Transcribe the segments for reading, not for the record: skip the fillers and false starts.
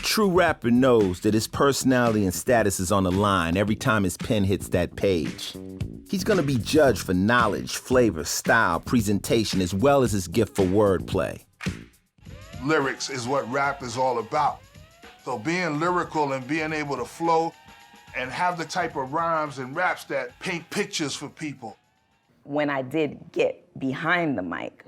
true rapper knows that his personality and status is on the line every time his pen hits that page. He's gonna be judged for knowledge, flavor, style, presentation, as well as his gift for wordplay. Lyrics is what rap is all about. So being lyrical and being able to flow and have the type of rhymes and raps that paint pictures for people. When I did get behind the mic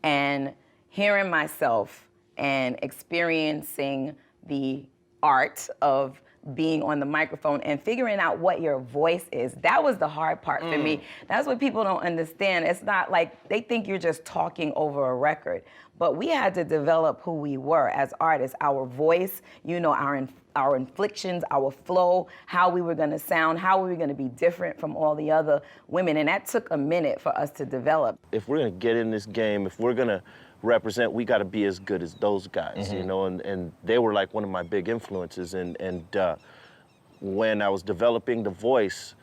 and hearing myself and experiencing the art of being on the microphone and figuring out what your voice is, that was the hard part for me. That's what people don't understand. It's not like they think you're just talking over a record, but we had to develop who we were as artists, our voice, you know, our inflections, our flow, how we were gonna sound, how we were gonna be different from all the other women, and that took a minute for us to develop. If we're gonna get in this game, if we're gonna represent, we gotta be as good as those guys, you know, and they were like one of my big influences, and when I was developing the voice,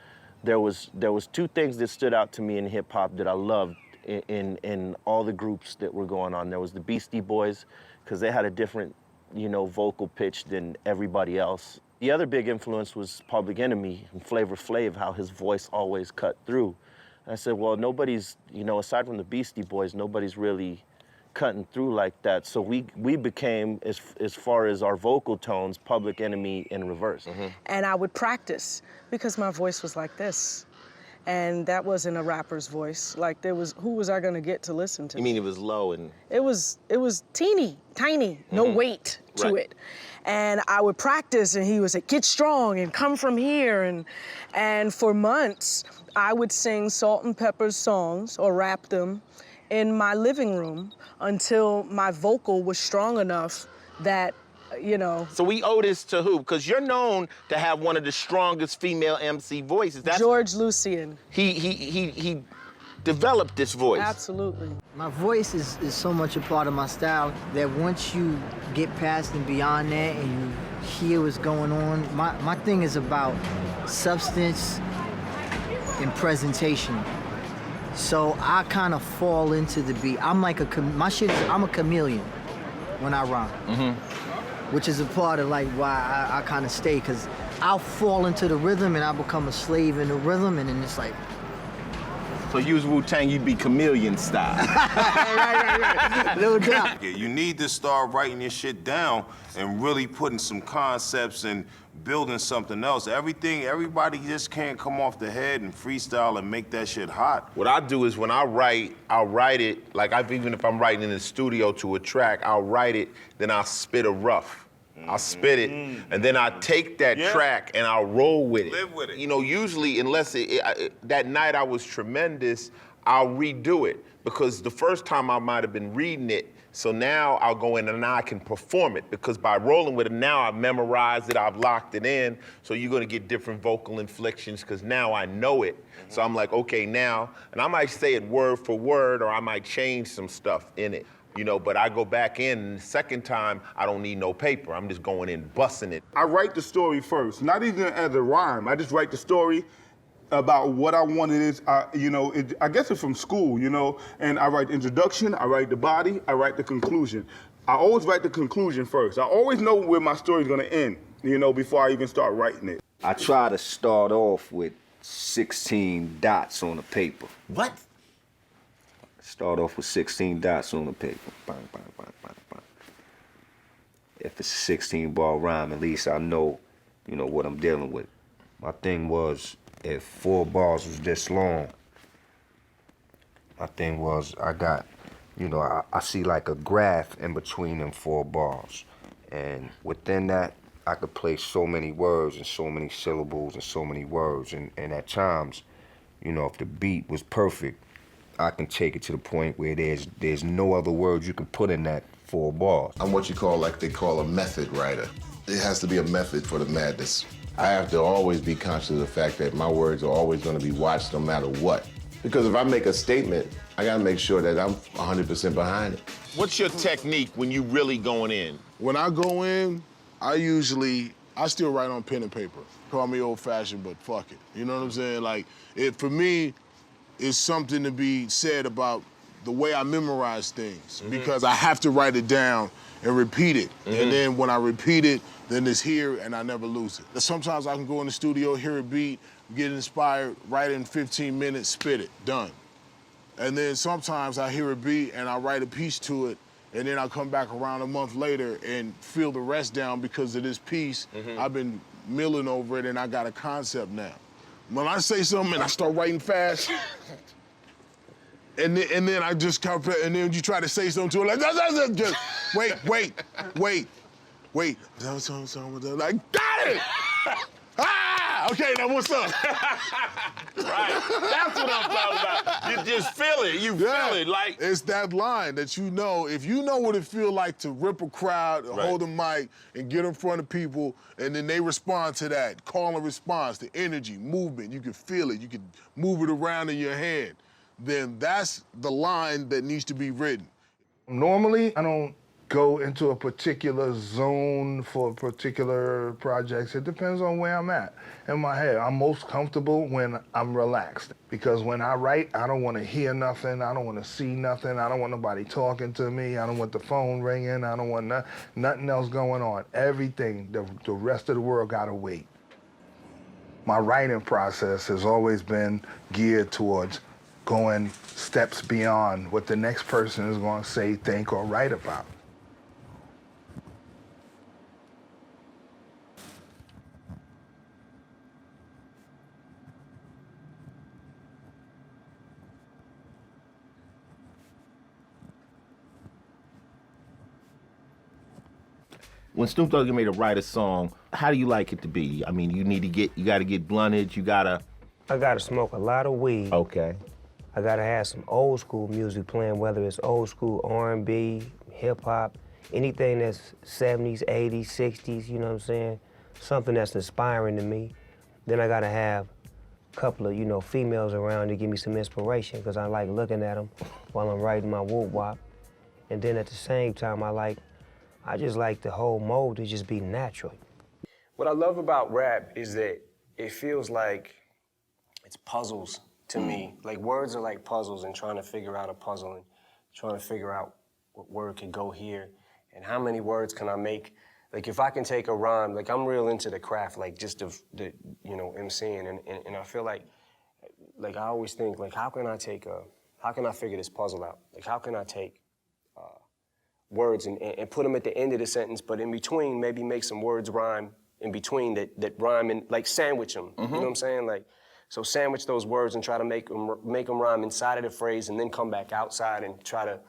there was two things that stood out to me in hip hop that I loved in all the groups that were going on. There was the Beastie Boys, because they had a different, you know, vocal pitch than everybody else. The other big influence was Public Enemy and Flavor Flav, how his voice always cut through. And I said, well, nobody's, you know, aside from the Beastie Boys, nobody's really cutting through like that. So we became, as far as our vocal tones, Public Enemy in reverse. And I would practice because my voice was like this. And that wasn't a rapper's voice. Like who was I gonna get to listen to? You mean it was low and? It was teeny, tiny, no weight to it. And I would practice and he would say, get strong and come from here. And for months, I would sing Salt and Pepper's songs or rap them in my living room until my vocal was strong enough that, you know. So we owe this to who? Because you're known to have one of the strongest female MC voices. George Lucien. He developed this voice. Absolutely. My voice is so much a part of my style that once you get past and beyond that and you hear what's going on, my thing is about substance and presentation. So I kind of fall into the beat. I'm like I'm a chameleon when I rhyme, which is a part of like why I kind of stay, because I'll fall into the rhythm and I become a slave in the rhythm, and then it's like. So you was Wu-Tang, you'd be chameleon style. right. No doubt. You need to start writing your shit down and really putting some concepts and building something else. Everybody just can't come off the head and freestyle and make that shit hot. What I do is when I write, I'll write it, like even if I'm writing in the studio to a track, I'll write it, then I'll spit a rough. I'll spit it, and then I take that track and I'll roll with it. Live with it. You know, usually, unless that night I was tremendous, I'll redo it, because the first time I might have been reading it, so now I'll go in and now I can perform it, because by rolling with it now I've memorized it, I've locked it in, so you're gonna get different vocal inflections, because now I know it. So I'm like, okay, now, and I might say it word for word, or I might change some stuff in it. You know, but I go back in, and the second time, I don't need no paper. I'm just going in, busting it. I write the story first, not even as a rhyme. I just write the story about what I wanted is, you know, I guess it's from school, you know, and I write the introduction, I write the body, I write the conclusion. I always write the conclusion first. I always know where my story's gonna end, you know, before I even start writing it. I try to start off with 16 dots on the paper. What? Start off with 16 dots on the paper. Bang, bang, bang, bang, bang. If it's a 16-bar rhyme, at least I know, you know, what I'm dealing with. My thing was, if 4 bars was this long, my thing was I got, you know, I see like a graph in between them 4 bars. And within that, I could place so many words and so many syllables and so many words. And at times, you know, if the beat was perfect, I can take it to the point where there's no other words you can put in that 4 bars. I'm what you call, like they call a method writer. It has to be a method for the madness. I have to always be conscious of the fact that my words are always gonna be watched no matter what. Because if I make a statement, I gotta make sure that I'm 100% behind it. What's your technique when you really going in? When I go in, I still write on pen and paper. Call me old-fashioned, but fuck it. You know what I'm saying? Like, for me, it's something to be said about the way I memorize things, because I have to write it down and repeat it. And then when I repeat it, then it's here and I never lose it. Sometimes I can go in the studio, hear a beat, get inspired, write it in 15 minutes, spit it, done. And then sometimes I hear a beat and I write a piece to it, and then I'll come back around a month later and feel the rest down because of this piece. I've been milling over it and I got a concept now. When I say something and I start writing fast, and then I just come, and then you try to say something to it, like, just wait. Like, got it! Okay, now what's up? Right, that's what I'm talking about. You just feel it, feel it, like. It's that line that you know, if you know what it feel like to rip a crowd, hold a mic, and get in front of people, and then they respond to that, call and response, the energy, movement, you can feel it, you can move it around in your head, then that's the line that needs to be written. Normally, I don't go into a particular zone for particular projects. It depends on where I'm at in my head. I'm most comfortable when I'm relaxed, because when I write, I don't want to hear nothing. I don't want to see nothing. I don't want nobody talking to me. I don't want the phone ringing. I don't want nothing else going on. Everything, the rest of the world gotta wait. My writing process has always been geared towards going steps beyond what the next person is going to say, think, or write about. When Snoop Dogg made to write a song, how do you like it to be? I mean, you gotta get blunted, I gotta smoke a lot of weed. Okay. I gotta have some old school music playing, whether it's old school R&B, hip hop, anything that's 70s, 80s, 60s, you know what I'm saying? Something that's inspiring to me. Then I gotta have a couple of, females around to give me some inspiration, because I like looking at them while I'm writing my whoop-wop. And then at the same time, I just like the whole mode to just be natural. What I love about rap is that it feels like it's puzzles to me. Like, words are like puzzles, and trying to figure out a puzzle and trying to figure out what word can go here and how many words can I make. Like, if I can take a rhyme, like, I'm real into the craft, like, just the MCing, and I feel like I always think, like, how can I figure this puzzle out? Like, how can I take words and put them at the end of the sentence, but in between, maybe make some words rhyme in between that rhyme, and like sandwich them. You know what I'm saying? Like, so sandwich those words and try to make them rhyme inside of the phrase, and then come back outside and try to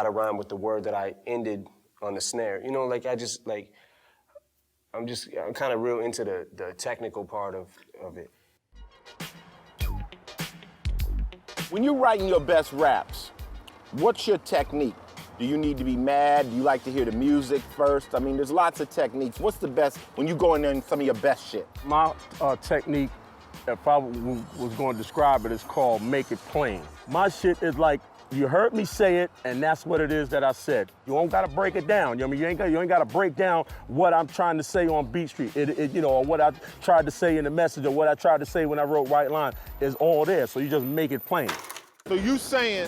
rhyme with the word that I ended on the snare. I'm kind of real into the technical part of it. When you're writing your best raps, what's your technique? Do you need to be mad? Do you like to hear the music first? I mean, there's lots of techniques. What's the best, when you go in there and some of your best shit? My technique, if I was going to describe it, is called make it plain. My shit is like, you heard me say it, and that's what it is that I said. You don't gotta break it down. You know what I mean? You ain't gotta break down what I'm trying to say on Beat Street, or what I tried to say in the message, or what I tried to say when I wrote Right Line is all there, so you just make it plain. So you saying,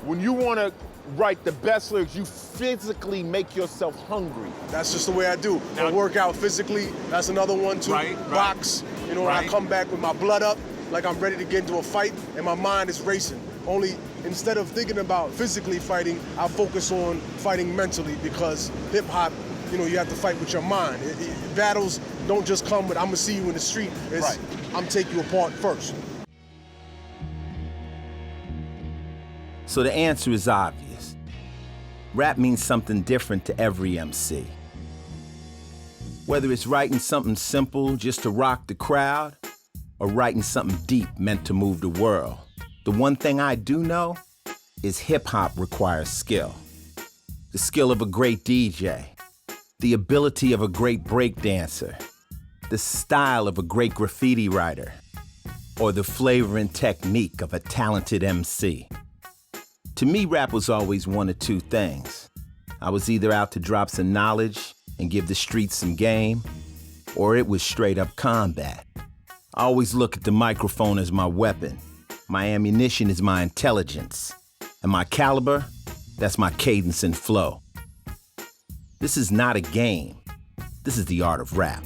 when you want to write the best lyrics, you physically make yourself hungry. That's just the way I do. I work out physically, that's another one too. Box, when I come back with my blood up, like I'm ready to get into a fight, and my mind is racing. Only, instead of thinking about physically fighting, I focus on fighting mentally, because hip hop, you have to fight with your mind. Battles don't just come with, I'm gonna see you in the street. It's, I'm take you apart first. So the answer is obvious. Rap means something different to every MC. Whether it's writing something simple just to rock the crowd, or writing something deep meant to move the world, the one thing I do know is hip-hop requires skill. The skill of a great DJ, the ability of a great breakdancer, the style of a great graffiti writer, or the flavor and technique of a talented MC. To me, rap was always one of two things. I was either out to drop some knowledge and give the streets some game, or it was straight up combat. I always look at the microphone as my weapon. My ammunition is my intelligence. And my caliber, that's my cadence and flow. This is not a game. This is the art of rap.